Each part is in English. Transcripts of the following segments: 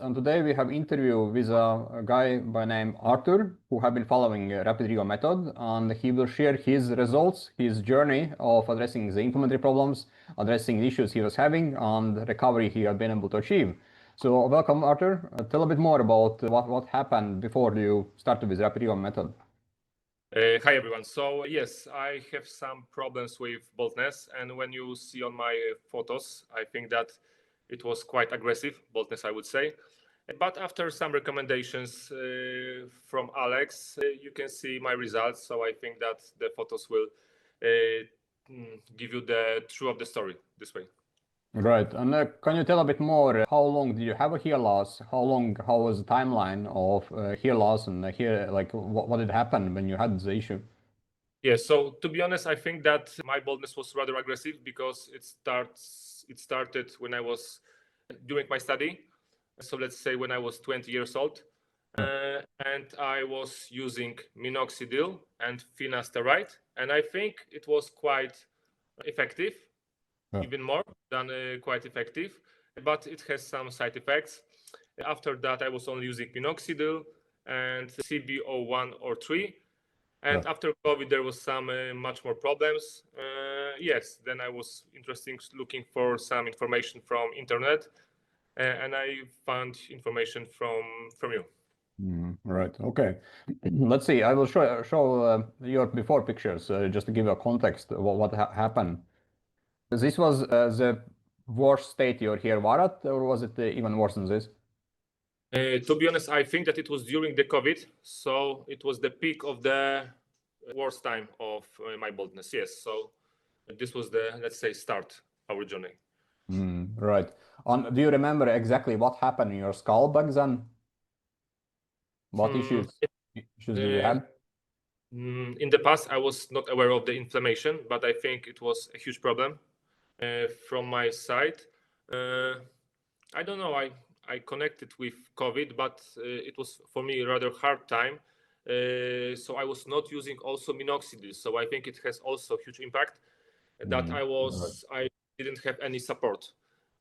And today we have interview with a guy by name Artur, who have been following Rapid Regrowth Method, and he will share his results, his journey of addressing the inflammatory problems, addressing the issues he was having, and the recovery he had been able to achieve. So welcome, Artur. Tell a bit more about what happened before you started with Rapid Regrowth Method. Hi everyone. So yes, I have some problems with baldness, and when you see on my photos, I think that it was quite aggressive baldness, I would say. But after some recommendations from Alex, you can see my results. So I think that the photos will give you the truth of the story this way. Right. And can you tell a bit more? How long did you have a hair loss? How was the timeline of hair loss and hair, like what did happen when you had the issue? Yeah, so to be honest, I think that my baldness was rather aggressive because it started when I was doing my study. So let's say when I was 20 years old, and I was using minoxidil and finasteride, and I think it was quite effective, even more than quite effective, but it has some side effects. After that, I was only using minoxidil and CB01 or 3. And after COVID, there was some much more problems. Yes, then I was interested looking for some information from internet, and I found information from you. Right. Okay. Let's see. I will show your before pictures just to give you a context of what happened. This was the worst state your hair was at, or was it even worse than this? To be honest, I think that it was during the COVID, so it was the peak of the worst time of my baldness. Yes, so this was the, let's say, start our journey. Right. Do you remember exactly what happened in your scalp back then? What issues did you have? In the past, I was not aware of the inflammation, but I think it was a huge problem from my side. I don't know. I connected with COVID, but it was for me a rather hard time. So I was not using also minoxidil. So I think it has also huge impact that I didn't have any support.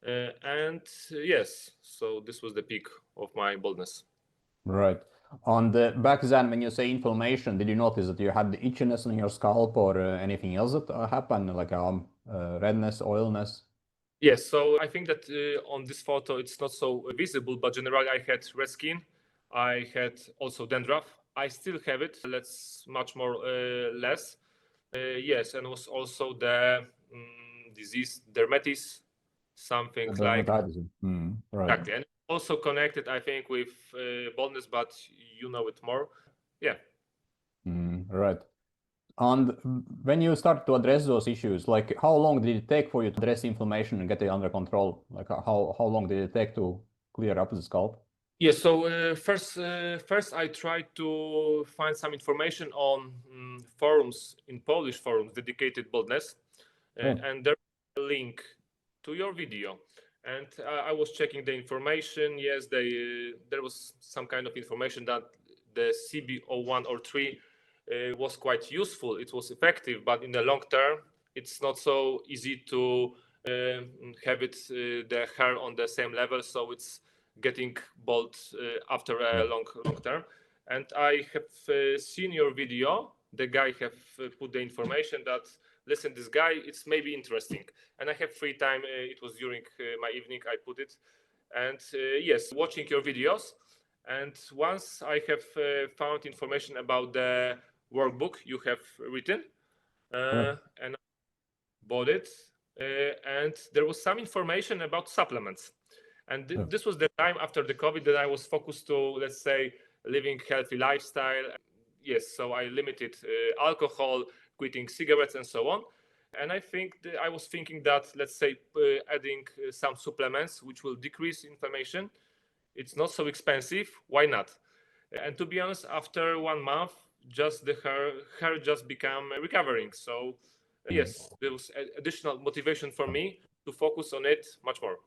And yes, so this was the peak of my baldness. Right. Back then, when you say inflammation, did you notice that you had the itchiness on your scalp or anything else that happened, like redness, oiliness? Yes, so I think that on this photo it's not so visible, but generally I had red skin. I had also dandruff. I still have it. Let's much more less. Yes, and was also the disease dermatitis, something like Dermatitis. Right. exactly, and also connected, I think, with baldness, but you know it more. Yeah. Right. And when you start to address those issues, like how long did it take for you to address inflammation and get it under control? Like how long did it take to clear up the scalp? Yeah, so first I tried to find some information on forums, in Polish forums dedicated baldness, and there's a link to your video. And I was checking the information. Yes, there was some kind of information that the CB01 or 3 was quite useful. It was effective, but in the long term, it's not so easy to have it the hair on the same level. So it's getting bald after a long term. And I have seen your video. The guy have put the information that listen, this guy, it's maybe interesting. And I have free time. It was during my evening. I put it, and yes, watching your videos. And once I have found information about the workbook you have written, and I bought it, and there was some information about supplements. And this was the time after the COVID that I was focused to, let's say, living healthy lifestyle. Yes, so I limited alcohol, quitting cigarettes, and so on. And I think I was thinking that, let's say, adding some supplements which will decrease inflammation, it's not so expensive. Why not? And to be honest, after 1 month, just the hair just become recovering. So yes, there was additional motivation for me to focus on it much more.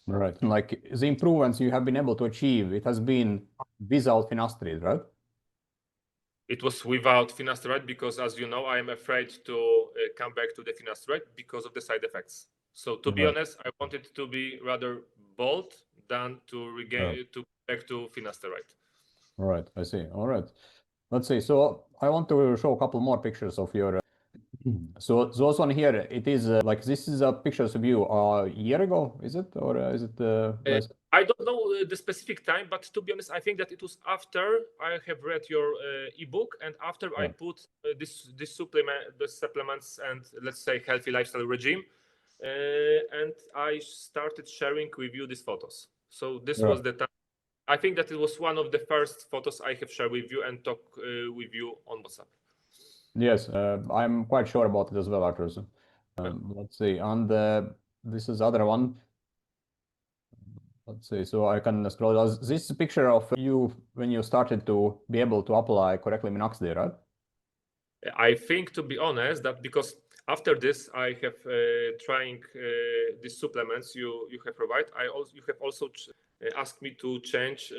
Right. Like the improvements you have been able to achieve, it has been without finasteride, right? It was without finasteride because, as you know, I am afraid to come back to the finasteride because of the side effects. So to be honest, I wanted to be rather bald than to regain to back to finasteride. All right, I see. All right. Let's see. So I want to show a couple more pictures of your. So those one here, it is like this is a pictures of you a year ago, is it, or is it less? I don't know the specific time, but to be honest, I think that it was after I have read your ebook and after I put this supplements and let's say healthy lifestyle regime, and I started sharing with you these photos. So this was the time. I think that it was one of the first photos I have shared with you and talk with you on WhatsApp. Yes, I'm quite sure about it as well, Artur. So, let's see. And this is other one. Let's see. So I can scroll. This is a picture of you when you started to be able to apply correctly minoxidil, right? I think, to be honest, that because after this I have trying these supplements you have provided. You have also asked me to change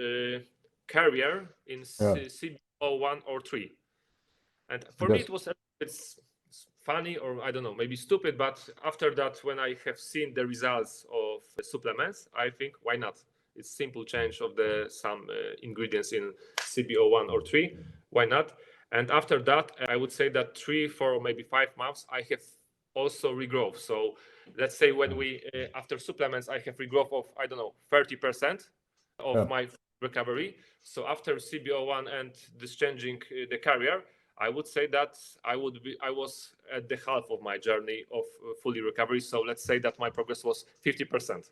carrier in CB01 or 3, and for me it was it's funny, or I don't know, maybe stupid, but after that, when I have seen the results of the supplements, I think why not? It's simple change of the some ingredients in CB01 or 3. Why not? And after that, I would say that 3, 4, or maybe 5 months, I have also regrowth. So let's say when we after supplements, I have regrowth of I don't know 30% of my recovery. So after CB01 and this changing the carrier, I would say that I was at the half of my journey of fully recovery. So let's say that my progress was 50%.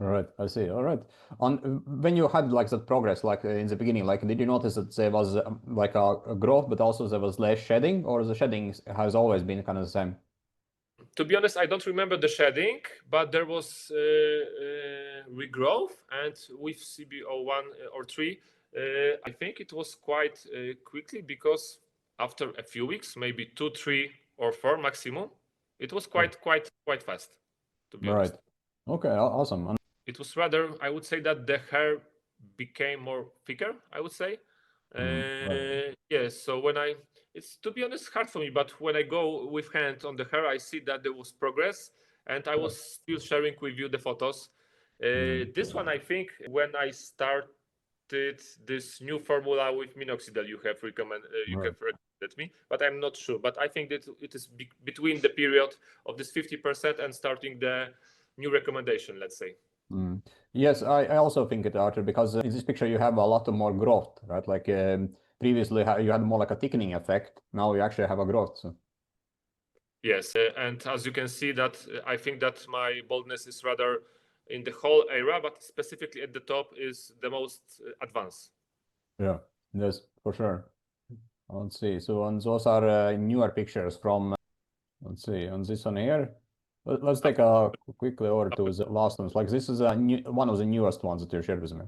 All right, I see. All right. On when you had like that progress, like in the beginning, like did you notice that there was like a growth, but also there was less shedding, or the shedding has always been kind of the same? To be honest, I don't remember the shedding, but there was regrowth, and with CB01 or 3, I think it was quite quickly, because after a few weeks, maybe 2, 3, or 4 maximum, it was quite fast. To be honest. Okay, awesome. And it was rather, I would say that the hair became more thicker, I would say. Yes, so when it's, to be honest, hard for me, but when I go with hand on the hair, I see that there was progress, and I was still sharing with you the photos. This one, I think, when I started this new formula with minoxidil, you have recommended me, but I'm not sure. But I think that it is between the period of this 50% and starting the new recommendation, let's say. Yes, I also think it, Artur, because in this picture you have a lot more growth, right? Like previously you had more like a thickening effect. Now you actually have a growth. So. Yes, and as you can see that I think that my baldness is rather in the whole area, but specifically at the top is the most advanced. Yeah, yes, for sure. Let's see. So and those are newer pictures from, let's see, on this one here. Let's take a quickly over to the last ones. Like this is one of the newest ones that you shared with me.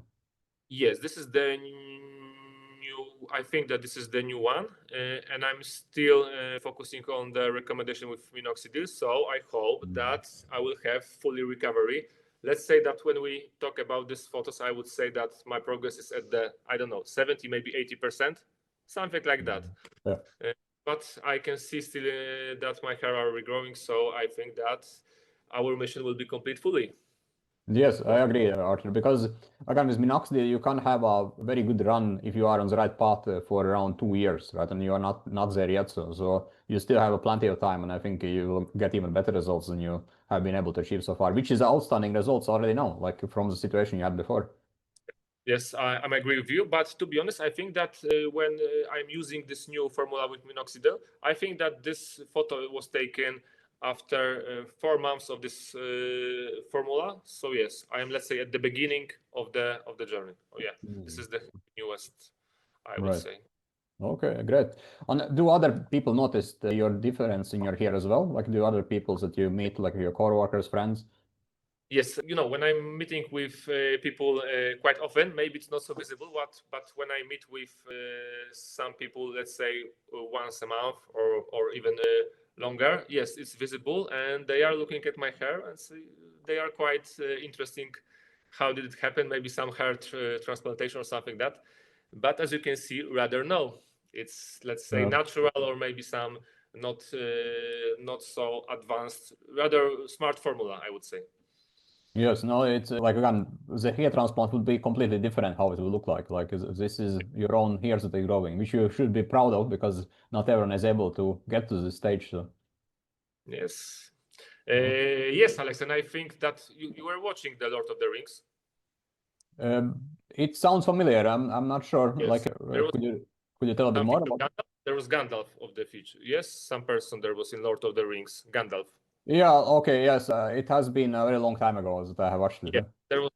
Yes, this is the new. I think that this is the new one, and I'm still focusing on the recommendation with minoxidil. So I hope that I will have fully recovery. Let's say that when we talk about these photos, I would say that my progress is at the, I don't know, 70, maybe 80%, something like that. But I can see still that my hair are regrowing, so I think that our mission will be complete fully. Yes, I agree, Artur, because again, with minoxidil, you can have a very good run if you are on the right path for around 2 years, right? And you are not there yet, so you still have plenty of time, and I think you will get even better results than you have been able to achieve so far, which is outstanding results already now, like from the situation you had before. Yes, I agree with you. But to be honest, I think that when I'm using this new formula with minoxidil, I think that this photo was taken after 4 months of this formula. So yes, I am, let's say, at the beginning of the journey. Oh yeah, this is the newest, I would say. Okay, great. And do other people notice your difference in your hair as well? Like do other people that you meet, like your coworkers, friends? Yes, when I'm meeting with people quite often, maybe it's not so visible, but when I meet with some people, let's say once a month or even longer, yes, it's visible, and they are looking at my hair, and they are quite interesting. How did it happen? Maybe some hair transplantation or something like that. But as you can see, rather no, it's, let's say, natural, or maybe some not so advanced, rather smart formula, I would say. Yes, no, it's like, again, the hair transplant would be completely different how it will look like. Like, this is your own hairs that are growing, which you should be proud of, because not everyone is able to get to this stage. So. Yes. Yes, Alex, and I think that you were watching The Lord of the Rings. It sounds familiar. I'm not sure. Yes. Like, could you tell a bit more about it? There was Gandalf of the future. Yes, some person there was in Lord of the Rings, Gandalf. Yeah, okay, yes. It has been a very long time ago that I have watched it. Yeah, there was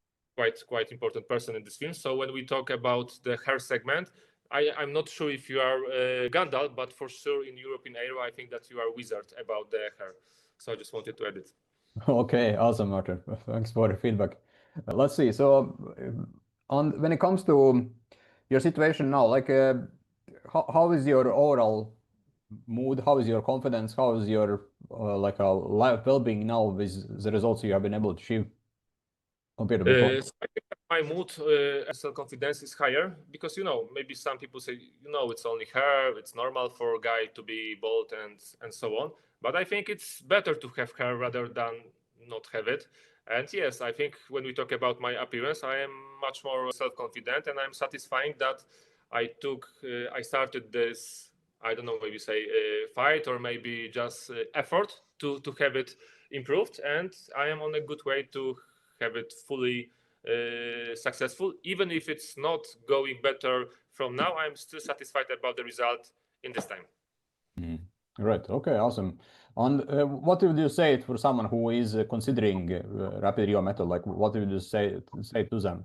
quite important person in this film. So when we talk about the hair segment, I'm not sure if you are Gandalf, but for sure in European era, I think that you are wizard about the hair. So I just wanted to add it. Okay, awesome, Artur. Thanks for the feedback. Let's see. So, on when it comes to your situation now, like, how is your overall mood? How is your confidence? How is your like life well-being now with the results you have been able to achieve compared to before? So I think that my mood and self-confidence is higher because maybe some people say it's only hair, it's normal for a guy to be bald and so on. But I think it's better to have hair rather than not have it. And yes, I think when we talk about my appearance, I am much more self-confident, and I'm satisfying that I started this, I don't know, maybe say fight or maybe just effort to have it improved, and I am on a good way to have it fully successful. Even if it's not going better from now, I'm still satisfied about the result in this time. Right. Okay. Awesome. And what would you say for someone who is considering rapid regrowth method? Like, what would you say to them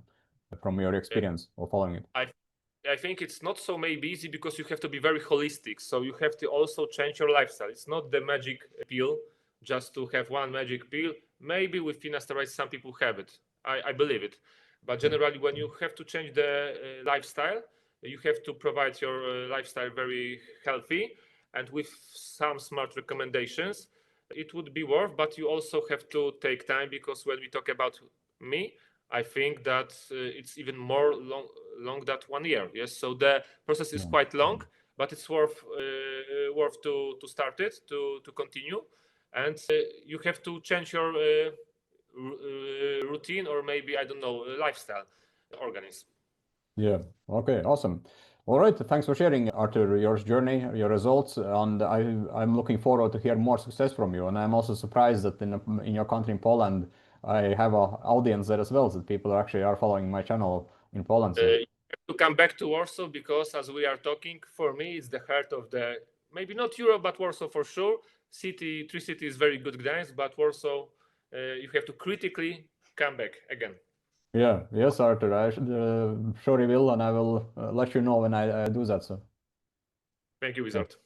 from your experience of following it? I think it's not so maybe easy because you have to be very holistic. So you have to also change your lifestyle. It's not the magic pill, just to have one magic pill. Maybe with finasteride, some people have it. I believe it. But generally, when you have to change the lifestyle, you have to provide your lifestyle very healthy and with some smart recommendations. It would be worth, but you also have to take time because when we talk about me, I think that it's even more long than 1 year. Yes, so the process is quite long, but it's worth to start it to continue, and you have to change your routine or maybe I don't know lifestyle, organism. Yeah. Okay. Awesome. All right. Thanks for sharing, Artur, your journey, your results, and I'm looking forward to hear more success from you. And I'm also surprised that in your country, in Poland, I have an audience there as well. That people actually are following my channel in Poland. So. You have to come back to Warsaw because, as we are talking, for me, it's the heart of the maybe not Europe, but Warsaw for sure. Three cities, very good Gdańsk, but Warsaw, you have to critically come back again. Yeah, yes, Artur. I surely will, and I will let you know when I do that. So. Thank you, Wizard.